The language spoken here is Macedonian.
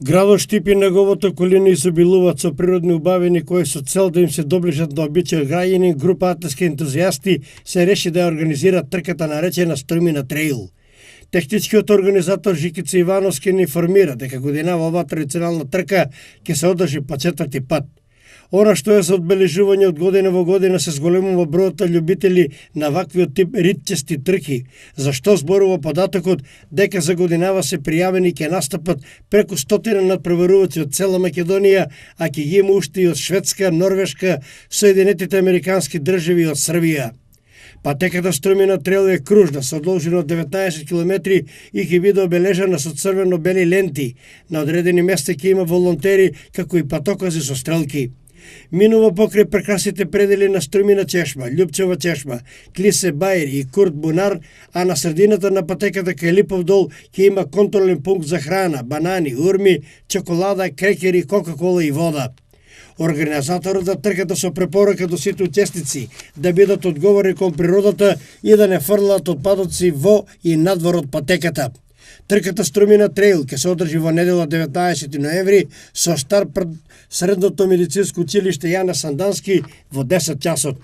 Градот Штип и неговото околина изобилуваат со природни убавини кои со цел да им се доближат до обичај граѓани, група атлетски ентузијасти се реши да ја организираат трката наречена Струмина трейл. Техничкиот организатор Жикица Ивановски ни информира дека годинава оваа традиционална трка ќе се одржи по четврти пат. Она што е за одбележување од година во година се зголемува бројот на љубители на ваквиот тип ритчести трки, за што зборува податокот дека за годинава се пријавени ќе настапат преку 100 надпреварувачи од цела Македонија, а ќе ги има уште и од Шведска, Норвешка, Соединетите Американски држави и од Србија. Патеката Струмина трейл е кружна, со должина од 19 км и ќе биде обележана со црвено-бели ленти. На одредени места ќе има волонтери, како и патокази со стрелки. Минува покрај прекрасните предели на Струмина чешма, Љупчева чешма, Клисе Бајер и Курт Бунар, а на средината на патеката кај Липов дол ќе има контролен пункт за храна, банани, урми, чоколада, крекери, кока-кола и вода. Организаторот на трката со препорака до сите учесници да бидат одговорни кон природата и да не фрлаат отпадоци во и надвор од патеката. Трката Струмина трейл ќе се одржи во недела 19 ноември со старт пред Средното медицинско училиште Јана Сандански во 10 часот.